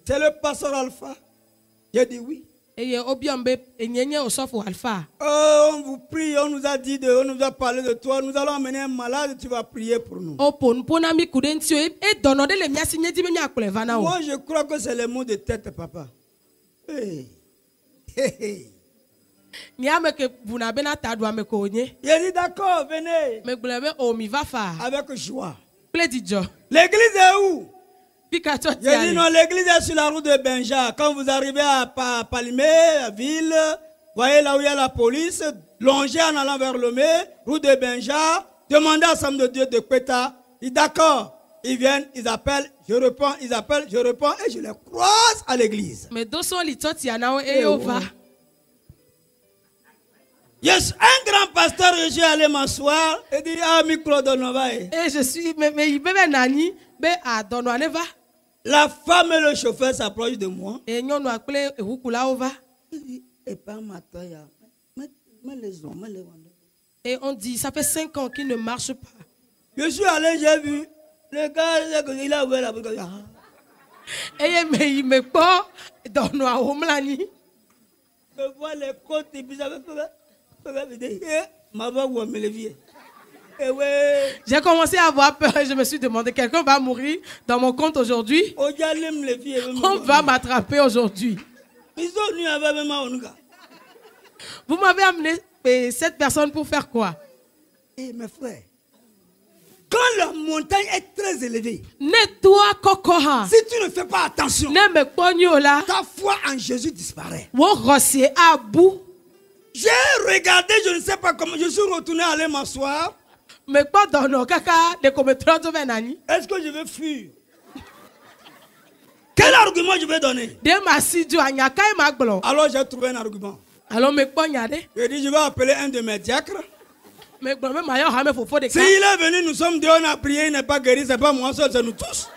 C'est le pasteur Alpha. J'ai dit oui. On vous prie, on nous a dit, on nous a parlé de toi, nous allons emmener un malade, tu vas prier pour nous. Moi, je crois que c'est les mots de tête, papa. Hey. Hey. Il a dit d'accord, venez. Avec joie. L'église est où? J'ai dit non, l'église est sur la route de Benja. Quand vous arrivez à Palimé, la ville, voyez là où il y a la police, longez en allant vers Lomé, route de Benja, demandez à Sam de Dieu de Kweta. Il dit d'accord. Ils viennent, ils appellent, je réponds, ils appellent, je réponds et je les croise à l'église. Yes, un grand pasteur, je suis allé m'asseoir et dit ah, micro de Nova. Et je suis, mais il veut nani, mais à Donoaneva. La femme et le chauffeur s'approchent de moi. Et nous appelé Rukulaova. Et pas ma taille. Et on dit, ça fait 5 ans qu'il ne marche pas. Je suis allé, j'ai vu. Le gars, il a ouvert la bouche. Et mais il me pas dans noir homlani. Je vois les côtes et puis ça va ma voix ou me levier. J'ai commencé à avoir peur et je me suis demandé, quelqu'un va mourir dans mon compte aujourd'hui? On va m'attraper aujourd'hui. Vous m'avez amené cette personne pour faire quoi? Eh mes frères, quand la montagne est très élevée, si tu ne fais pas attention, ta foi en Jésus disparaît. J'ai regardé, je ne sais pas comment, je suis retourné aller m'asseoir. Est-ce que je vais fuir? Quel argument je vais donner? Alors j'ai trouvé un argument. J'ai dit je vais appeler un de mes diacres. S'il est venu, nous sommes deux, on a prié, il n'est pas guéri, c'est pas moi seul, c'est nous tous.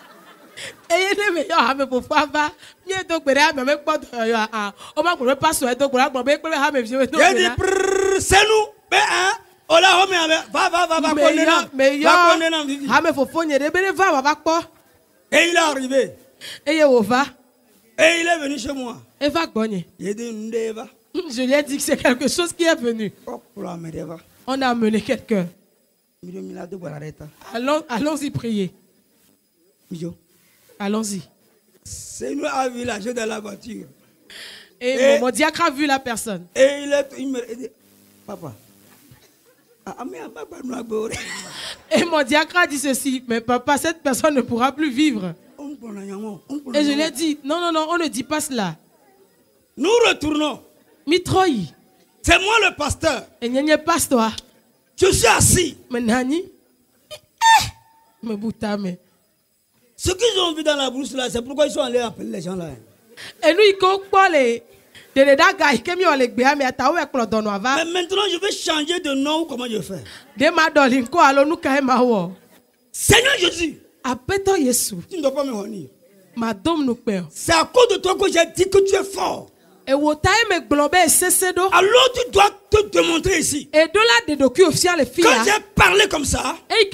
c'est nous. Et il est arrivé. Et il est venu chez moi. Je lui ai dit que c'est quelque chose qui est venu. On a amené quelqu'un. Allons-y prier. Allons-y. C'est nous a vu la jeune dans la voiture. Et mon diacre a vu la personne. Et il me dit, papa. Et mon diacre a dit ceci, mais papa, cette personne ne pourra plus vivre. Et je lui ai dit, non, on ne dit pas cela. Nous retournons. Mitroï. C'est moi le pasteur. Et n'y a pas toi. Je suis assis. Mais Nani. Mais Boutame. Ce qu'ils ont vu dans la brousse là, c'est pourquoi ils sont allés appeler les gens là. Et nous, ils comprennent les. Mais maintenant, je vais changer de nom ou comment je fais. Seigneur Jésus. Tu ne dois pas me revenir. C'est à cause de toi que j'ai dit que tu es fort. Alors tu dois te démontrer ici. Quand j'ai parlé comme ça, j'ai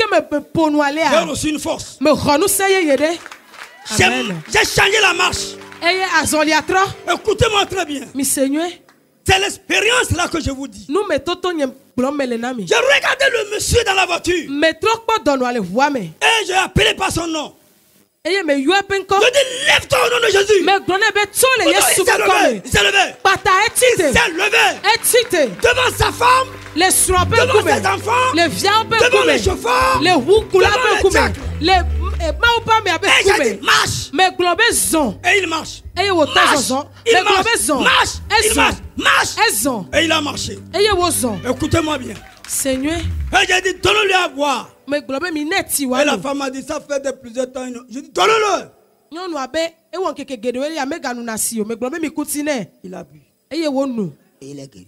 reçu une force. J'ai changé la marche. Écoutez-moi très bien. C'est l'expérience là que je vous dis. J'ai regardé le monsieur dans la voiture. Et j'ai appelé par son nom. Je dis, lève-toi au nom de Jésus. Il s'est levé. Devant sa femme, devant ses enfants, devant les chauffeurs, devant les et j'ai dit, marche. Et il marche. Marche. Et il a marché. Écoutez-moi bien. Seigneur. Et j'ai dit, donne-le à boire. Et la femme a dit, ça fait de plusieurs temps. J'ai dit, donne-le. Il a bu. Et il est guéri.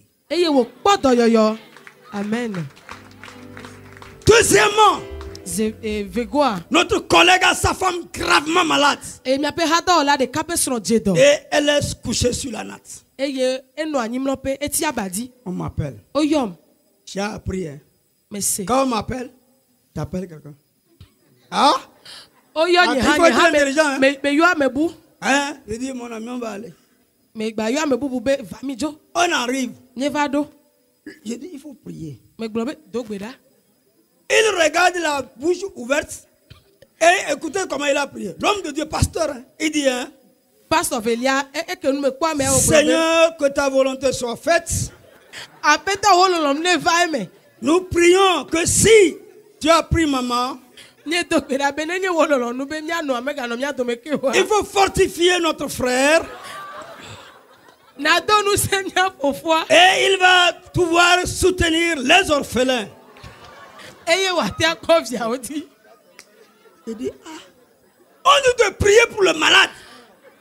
Amen. Deuxièmement, notre collègue a sa femme gravement malade. Et elle est couchée sur la natte. On m'appelle. J'ai appris. Hein. Quand on m'appelle, t'appelles quelqu'un. Ah? Il faut être intelligent. Hein? Je dis, mon ami, on va aller. On arrive. Je dis, il faut prier. Il regarde la bouche ouverte et écoutez comment il a prié. L'homme de Dieu, pasteur, hein, il dit, hein, Seigneur, que ta volonté soit faite. Nous prions que si tu as pris maman, il faut fortifier notre frère. Et il va pouvoir soutenir les orphelins. Il dit, on nous doit prier pour le malade.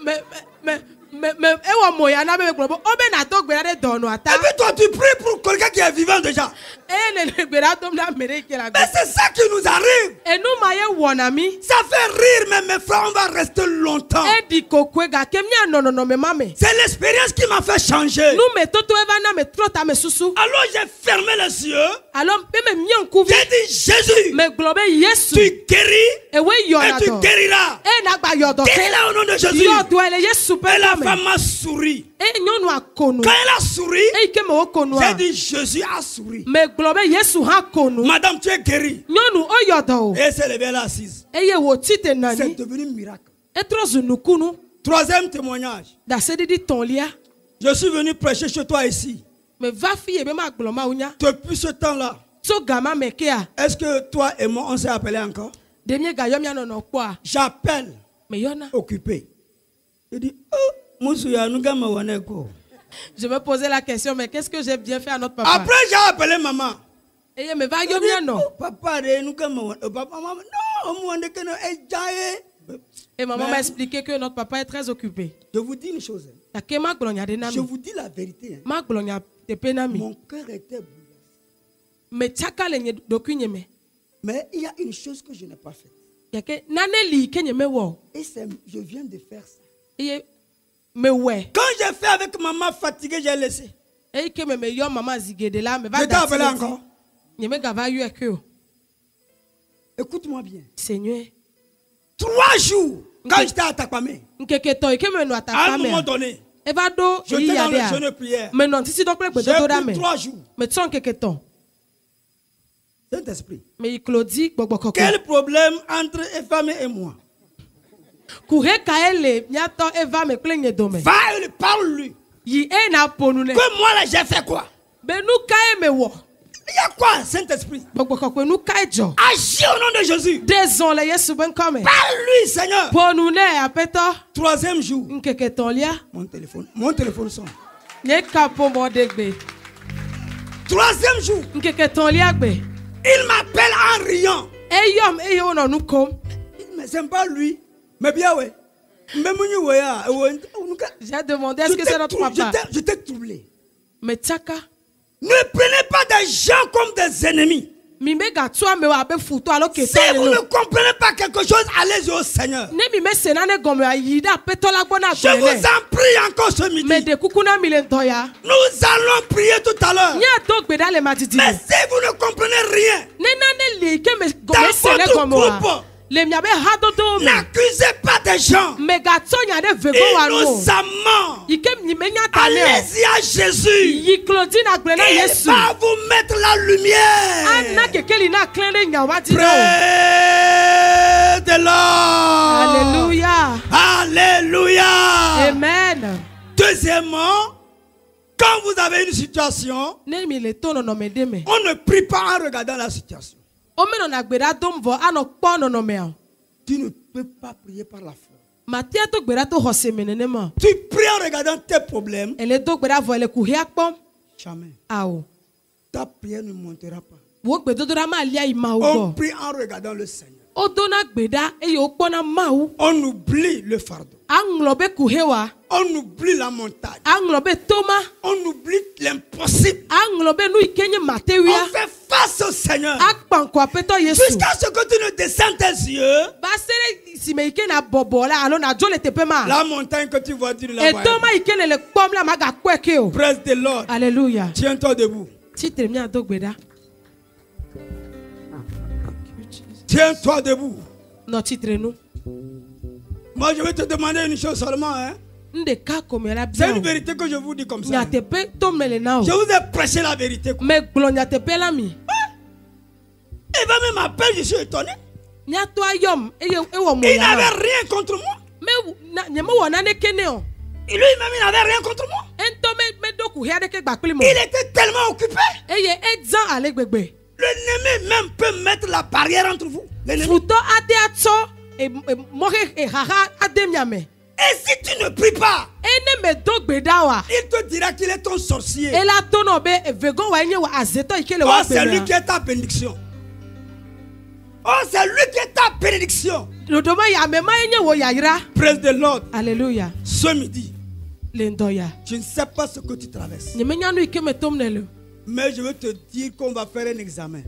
Et puis toi tu pries pour quelqu'un qui est vivant déjà. Mais c'est ça qui nous arrive. Ça fait rire, mais mes frères, on va rester longtemps. C'est l'expérience qui m'a fait changer. Alors j'ai fermé les yeux. J'ai dit, Jésus, tu guéris et tu guériras. Guéris-la au nom de Jésus. Et la femme a souri. Quand elle a souri, j'ai dit, Jésus a souri. Madame, tu es guérie. Et elle s'est levée, elle est assise. C'est devenu un miracle. Troisième témoignage. Je suis venu prêcher chez toi ici. Depuis ce temps-là, est-ce que toi et moi, on s'est appelé encore? J'appelle occupé. Je dis, je me posais la question, mais qu'est-ce que j'ai bien fait à notre papa? Après, j'ai appelé maman. Papa, et maman m'a expliqué que notre papa est très occupé. Je vous dis une chose. Je vous dis la vérité. Mon cœur était bouleversé. Mais il y a une chose que je n'ai pas faite. Et je viens de faire ça. Quand j'ai fait avec maman fatiguée, j'ai laissé. Je t'ai appelé encore. Écoute-moi bien. Seigneur. 3 jours, quand j'étais à Takwame, à un moment donné, j'étais dans le jeûne de prière. J'ai pris 3 jours. Saint-Esprit. Quel problème entre Eva et moi? Va et parle-lui. Que moi là j'ai fait quoi? Il y a quoi, Saint-Esprit? Agis au nom de Jésus. Parle-lui, Seigneur. 3e jour. Mon téléphone sonne. 3e jour. Il m'appelle en riant. Mais c'est pas lui. Mais bien ouais. J'ai demandé est-ce que c'est notre papa? Je t'ai troublé. Ne prenez pas des gens comme des ennemis. Si vous ne comprenez pas quelque chose, allez au Seigneur. Je vous en prie encore ce midi. Nous allons prier tout à l'heure. Mais si vous ne comprenez rien, dans votre groupe, n'accusez pas des gens. Ils nous amant. Allez-y à Jésus. Il va vous mettre la lumière. Praise the Lord. Alléluia. Alléluia. Amen. Deuxièmement, quand vous avez une situation, on ne prie pas en regardant la situation. Tu ne peux pas prier par la foi. Tu pries en regardant tes problèmes. Jamais. Ta prière ne montera pas. On prie en regardant le Seigneur. On oublie le fardeau. On oublie la montagne. On oublie l'impossible. On fait face au Seigneur. Jusqu'à ce que tu ne descendes tes yeux. La montagne que tu vois, tu ne la vois pas. Praise the Lord. Alléluia. Tiens-toi debout. Tiens-toi debout. Moi, je vais te demander une chose seulement. Hein? C'est une vérité que je vous dis comme ça. Je vous ai prêché la vérité. Il va même m'appeler, je suis étonné. Il n'avait rien contre moi. Lui-même, il n'avait rien contre moi. Il était tellement occupé. L'ennemi même peut mettre la barrière entre vous. Et si tu ne pries pas, il te dira qu'il est ton sorcier. Oh, c'est lui qui est ta bénédiction. Oh, c'est lui qui est ta bénédiction. Praise the Lord. Alléluia. Ce midi, je ne sais pas ce que tu traverses. Mais je veux te dire qu'on va faire un examen.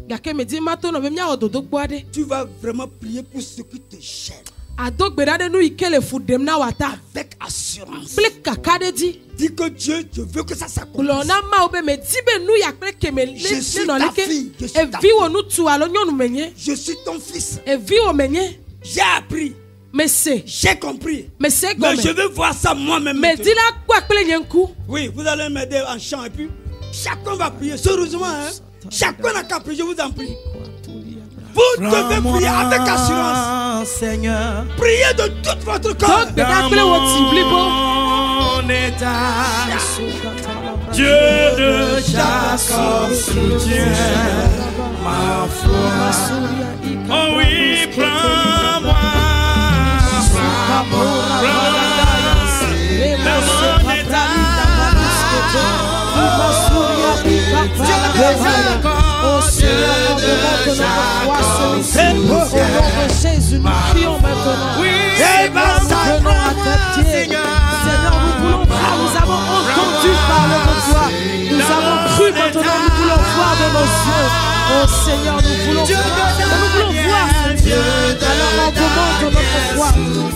Tu vas vraiment prier pour ceux qui te gênent. Avec assurance. Dis que Dieu, je veux que ça s'accomplisse. Je suis ta fille. Je suis ton fils. J'ai appris. J'ai compris. Mais je veux voir ça moi-même. Oui, vous allez m'aider en chant et puis chacun va prier. Sérieusement, hein? Chacun n'a qu'à prier, je vous en prie. Vous devez prier avec assurance. Seigneur. Priez de tout votre cœur. Dieu de chaque soutien ma foi. Oh oui, prends-moi. Jésus, nous prions maintenant. Nous à tes pieds. Seigneur, nous voulons voir, nous avons entendu parler de toi. Nous avons cru maintenant, nous voulons voir de nos yeux. Oh Seigneur, nous voulons voir. Nous voulons voir, Seigneur. Alors augmente notre foi.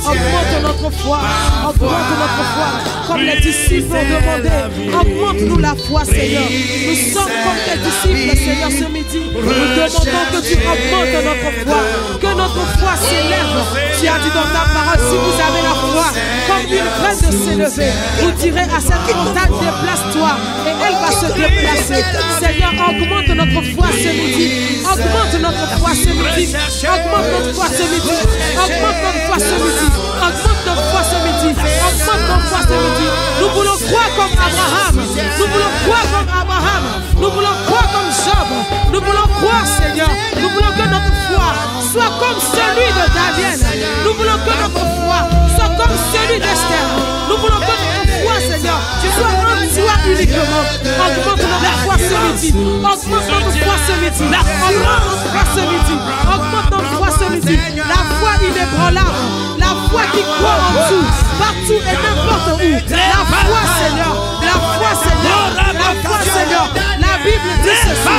Augmente notre foi. Augmente notre foi. Comme les disciples ont demandé, augmente-nous la foi, Seigneur. Nous sommes comme tes disciples, Seigneur, ce midi. Nous demandons que tu augmentes notre foi, que notre foi s'élève. Tu as dit dans ta parole, si vous avez la foi comme une graine de s'élever, vous direz à cette montagne, déplace-toi, et elle va se déplacer. Seigneur, augmente notre foi ce midi. Augmente notre foi ce midi. Augmente notre foi ce midi. Augmente notre foi ce midi. Augmente notre foi ce midi. Augmente notre foi ce midi. Nous voulons croire comme Abraham. Nous voulons croire comme Abraham. Nous voulons croire comme Job. Nous voulons croire, Seigneur. Nous voulons que notre foi soit comme celui de Daniel. Nous voulons que notre foi soit comme celui d'Esther. Nous voulons que notre foi, Seigneur, soit en toi uniquement. Augmente notre foi ce midi. Augmente notre foi ce midi. Augmente notre foi ce midi. Augmente notre foi ce midi. La foi inébranlable. La foi qui croit en tout, partout et n'importe où. La foi, Seigneur. La foi, Seigneur. La foi, Seigneur. La Bible dit ceci.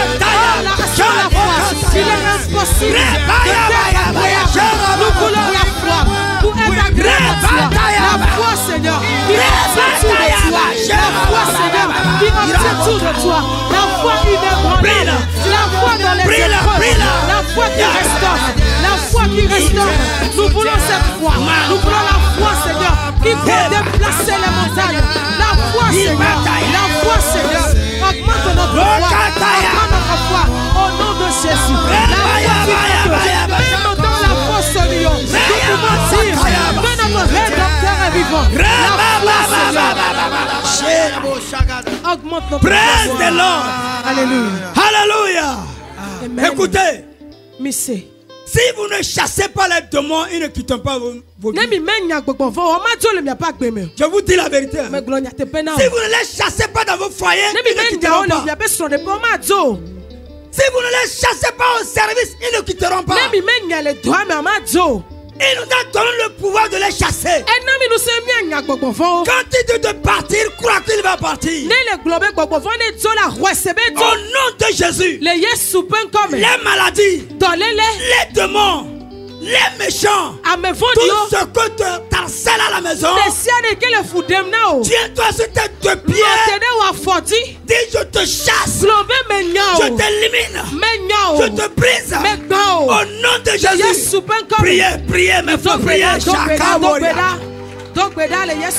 Sans la foi, il est impossible de faire agréable. Nous voulons la foi pour être agréable à toi. La foi, Seigneur, qui obtient tout de toi. La foi, Seigneur, qui obtient tout de toi. La foi inébranlable. La foi dans les épreuves. La foi qui restaure. La foi qui restaure. Nous voulons cette foi. Nous voulons la foi, Seigneur, qui peut déplacer les montagnes. La foi, Seigneur. La foi, Seigneur. Augmente notre foi. Augmente notre foi. Au nom de Jésus. La foi qui fait que même dans la fosse lion, nous pouvons dire que notre Rédempteur est vivant. La foi, Seigneur. Augmente notre foi. Praise the Lord. Alléluia. Alléluia. Amen. Écoutez. Missé. Si vous ne chassez pas les démons, ils ne quittent pas vos vies. Je vous dis la vérité. Si vous ne les chassez pas dans vos foyers, ils ne quitteront pas. Si vous ne les chassez pas au service, ils ne quitteront pas. Il nous a donné le pouvoir de les chasser. Quand il dit de partir, crois qu'il va partir. Au nom de Jésus, les maladies, les démons, les méchants, tout ce que tu harcèles à la maison, tiens-toi sur tes deux pieds. Dis, je te chasse, je t'élimine, je te brise. Au nom de Jésus, priez, priez, mes frères, priez. Donc, bedale yes.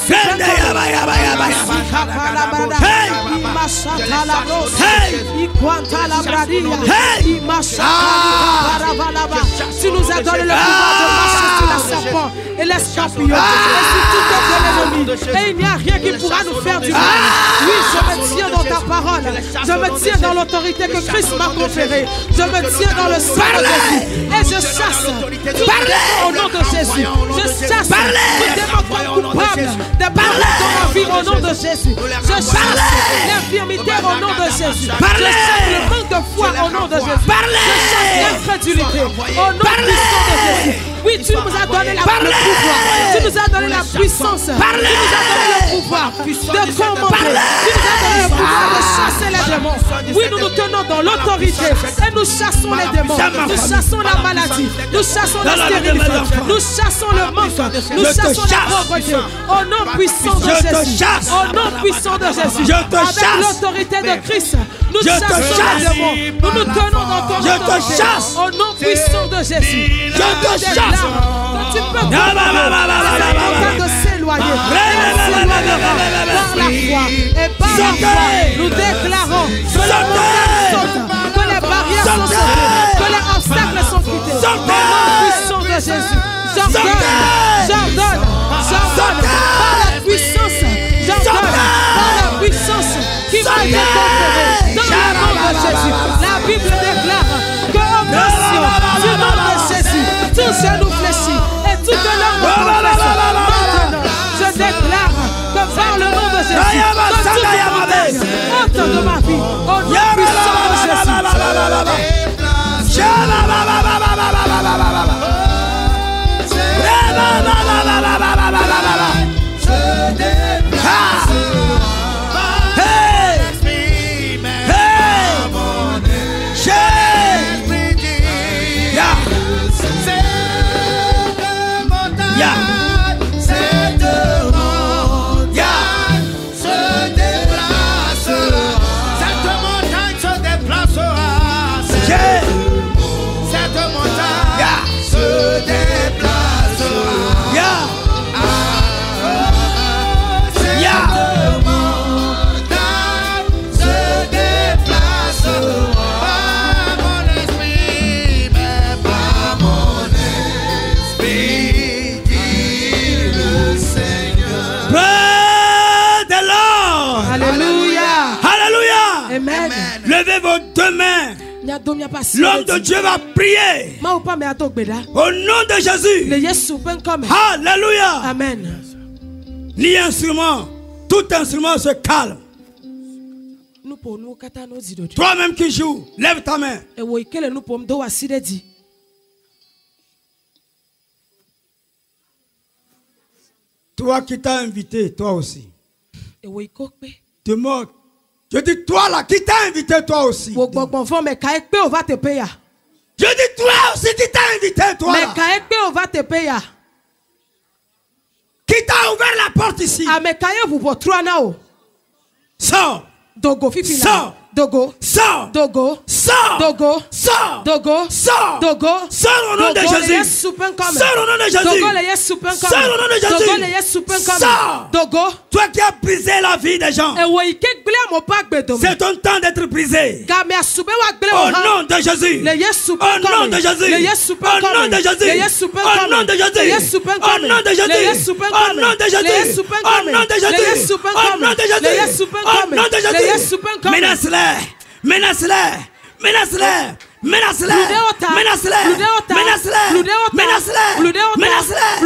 Tu nous as donné le pouvoir de marcher sur la serpent et les scorpions et sur toute œuvre de l'ennemi. Et il n'y a rien qui pourra nous faire du mal. Oui, je me tiens dans ta parole. Je me tiens dans l'autorité que Christ m'a conférée. Je me tiens dans le sang de Jésus. Et je chasse tout au nom de Jésus. Je chasse tout démon coupable de parler dans ma vie au nom de Jésus. Je chasse l'infirmité au nom de Jésus. Je chasse le manque de foi au nom de Jésus. Je chasse l'incrédulité au nom puissant de Jésus. Oui, tu nous as donné le pouvoir. Tu nous as donné la puissance. Tu nous as donné le pouvoir de commander. Tu nous as donné le pouvoir de chasser les démons. Oui, nous nous tenons dans l'autorité et nous chassons les démons. Nous chassons la maladie. Nous chassons la stérilité. Nous chassons le manque. Nous chassons la pauvreté. Au nom puissant de Jésus. Au nom puissant de Jésus. Avec l'autorité de Christ, nous chassons les démons. Nous nous tenons dans ton autorité. Au nom puissant de Jésus. Je te chasse. Tu peux de s'éloigner. Par la foi et par la foi, nous déclarons que les montagnes sautent, que les barrières sont sautées, que les obstacles sont quittés. Au nom puissant de Jésus, j'ordonne, par la puissance, j'ordonne, par la puissance qui m'a été conférée dans le nom de Jésus. La Bible déclare que en nation du nom de Jésus, tout genou fléchit et toute langue confesse. Maintenant, je déclare que par le nom de Jésus, que toute montagne ôte de ma vie, au nom puissant de Jésus. L'homme de Dieu va prier. Au nom de Jésus. Alléluia. Amen. L'instrument, tout instrument se calme. Toi-même qui joues, lève ta main. Toi qui t'as invité, toi aussi. Tu moques. Je dis toi là, qui t'a invité, toi aussi. Je dis toi aussi qui t'a invité, toi là. Qui t'a ouvert la porte ici. Sors. Sors. Dogo, sors, Dogo, sors, Dogo, sors, Dogo, sors, Dogo, sors au nom de Jésus, sors au nom de Jésus, sors au nom de Jésus, sors, Dogo. Toi qui as brisé la vie des gens, c'est ton temps d'être brisé. Au nom de Jésus, au nom de Jésus, au nom de Jésus, au nom de Jésus, au nom de Jésus, au nom de Jésus, au nom de Jésus, au nom de Jésus, au nom de Jésus, menace-les. Menace-les, menace-les, menace-les, menace-les, menace-les, menace-les,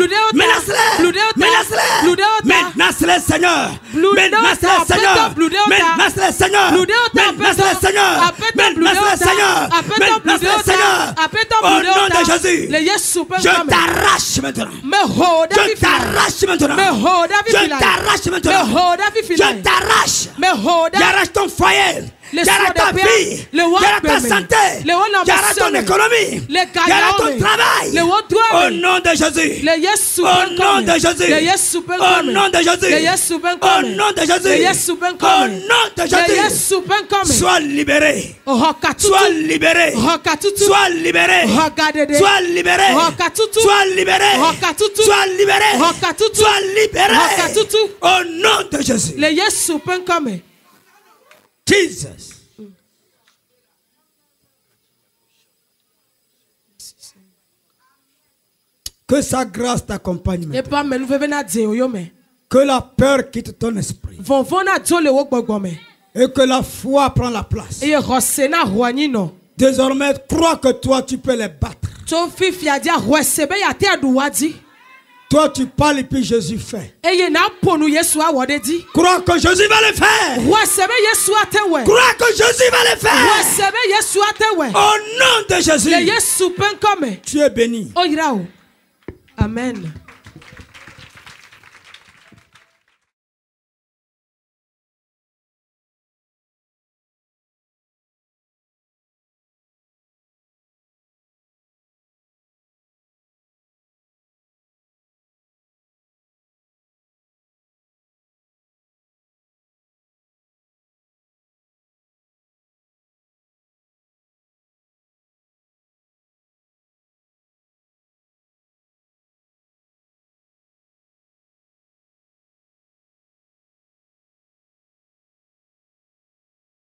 menace-les, Seigneur, menace-les, Seigneur, menace-les, Seigneur, menace-les, Seigneur, menace-les, Seigneur, menace-les, Seigneur, au nom de Jésus, je t'arrache maintenant, je t'arrache maintenant, je t'arrache maintenant, je t'arrache, j'arrache ton foyer. J'arrête ta vie, j'arrête ta santé, j'arrête ton économie, j'arrête ton travail. Au nom de Jésus, au nom de Jésus, au nom de Jésus, au nom de Jésus, au nom de Jésus, sois libéré, sois libéré, sois libéré, sois libéré, sois libéré, sois libéré, sois libéré, au nom de Jésus. Jesus. Que sa grâce t'accompagne. Que la peur quitte ton esprit. Et que la foi prend la place. Désormais, crois que toi tu peux les battre. Toi tu parles et puis Jésus fait. Crois que Jésus va le faire. Crois que Jésus va le faire. Au nom de Jésus. Tu es béni. Amen.